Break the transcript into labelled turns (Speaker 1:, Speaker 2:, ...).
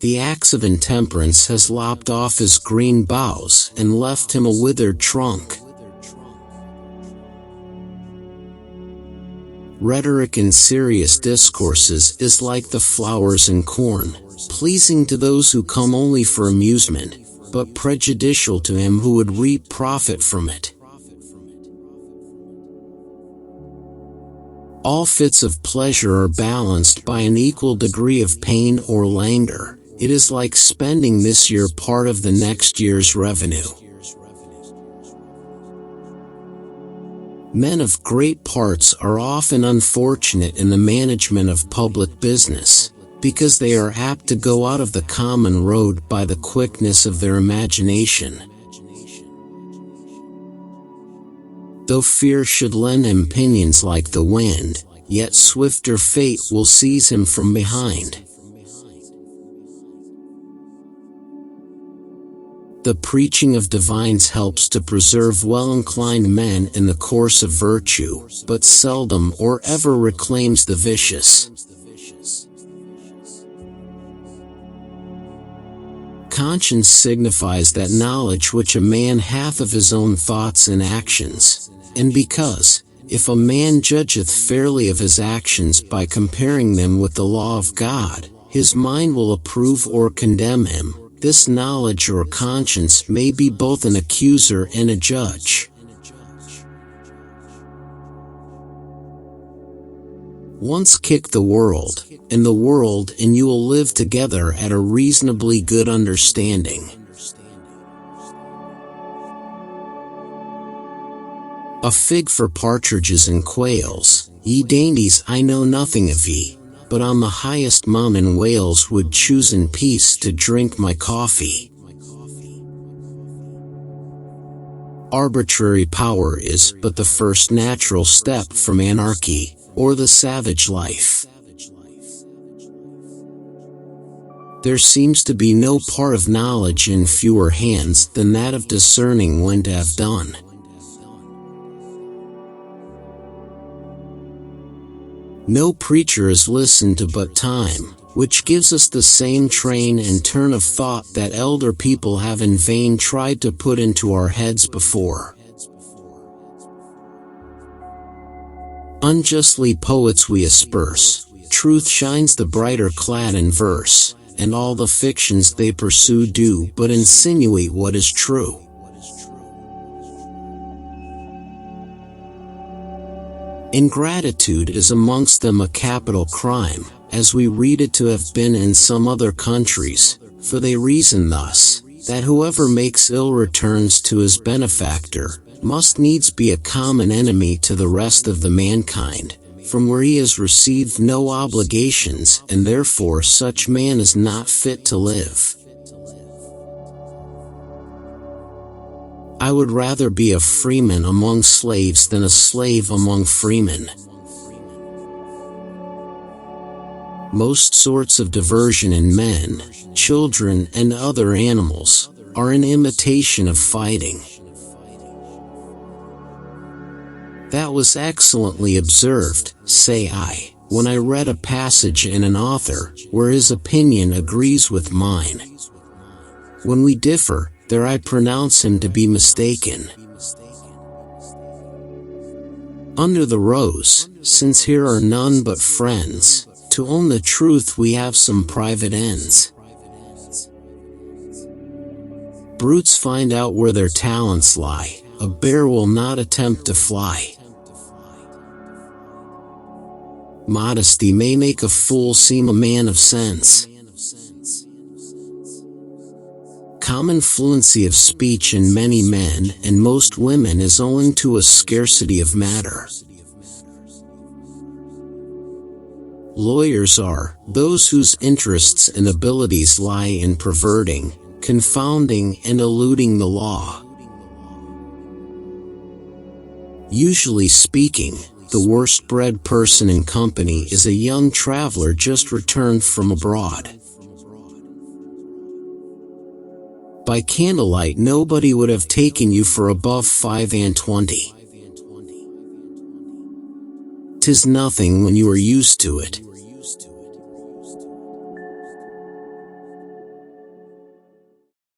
Speaker 1: the axe of intemperance has lopped off his green boughs and left him a withered trunk. Rhetoric in serious discourses is like the flowers in corn, pleasing to those who come only for amusement, but prejudicial to him who would reap profit from it. All fits of pleasure are balanced by an equal degree of pain or languor. It is like spending this year part of the next year's revenue. Men of great parts are often unfortunate in the management of public business, because they are apt to go out of the common road by the quickness of their imagination. Though fear should lend him pinions like the wind, yet swifter fate will seize him from behind. The preaching of divines helps to preserve well-inclined men in the course of virtue, but seldom or ever reclaims the vicious. Conscience signifies that knowledge which a man hath of his own thoughts and actions, and because, if a man judgeth fairly of his actions by comparing them with the law of God, his mind will approve or condemn him. This knowledge or conscience may be both an accuser and a judge. Once kick the world, and you will live together at a reasonably good understanding. A fig for partridges and quails, ye dainties, I know nothing of ye, but on the highest mount in Wales would choose in peace to drink my coffee. Arbitrary power is but the first natural step from anarchy, or the savage life. There seems to be no part of knowledge in fewer hands than that of discerning when to have done. No preacher is listened to but time, which gives us the same train and turn of thought that elder people have in vain tried to put into our heads before. Unjustly poets we asperse, truth shines the brighter clad in verse, and all the fictions they pursue do but insinuate what is true. Ingratitude is amongst them a capital crime, as we read it to have been in some other countries, for they reason thus, that whoever makes ill returns to his benefactor, must needs be a common enemy to the rest of the mankind, from where he has received no obligations, and therefore such man is not fit to live. I would rather be a freeman among slaves than a slave among freemen. Most sorts of diversion in men, children, and other animals are an imitation of fighting. That was excellently observed, say I, when I read a passage in an author where his opinion agrees with mine. When we differ, there I pronounce him to be mistaken. Under the rose, since here are none but friends, to own the truth we have some private ends. Brutes find out where their talents lie, a bear will not attempt to fly. Modesty may make a fool seem a man of sense. Common fluency of speech in many men and most women is owing to a scarcity of matter. Lawyers are those whose interests and abilities lie in perverting, confounding, and eluding the law. Usually speaking, the worst-bred person in company is a young traveler just returned from abroad. By candlelight nobody would have taken you for above 5 and 20. 'Tis nothing when you are used to it.